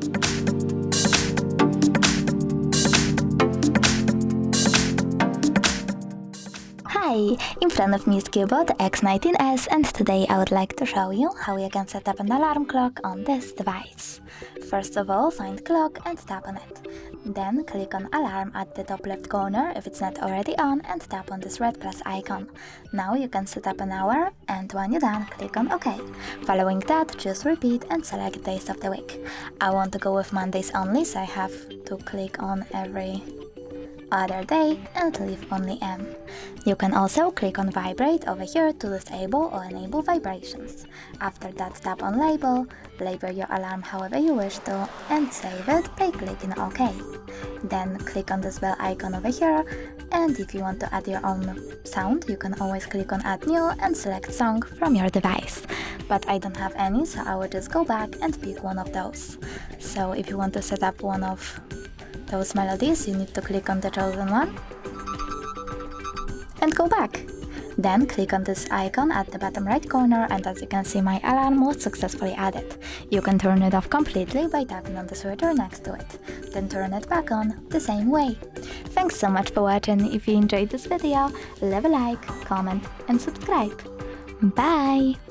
Hi, in front of me is CUBOT X19 S, and today I would like to show you how you can set up an alarm clock on this device. First of all, find clock and tap on it. Then click on alarm at the top left corner if it's not already on and tap on this red plus icon. Now you can set up an hour, and when you're done, click on OK. Following that, just repeat and select days of the week. I want to go with Mondays only, so I have to click on every other day and leave only M. You can also click on vibrate over here to disable or enable vibrations. After that, tap on label your alarm however you wish to, and save it by clicking OK. Then click on this bell icon over here, and if you want to add your own sound, you can always click on add new and select song from your device. But I don't have any, so I will just go back and pick one of those. So if you want to set up one of those melodies, you need to click on the chosen one and go back. Then click on this icon at the bottom right corner, and as you can see, my alarm was successfully added. You can turn it off completely by tapping on the switcher next to it, then turn it back on the same way. Thanks so much for watching. If you enjoyed this video, leave a like, comment and subscribe. Bye!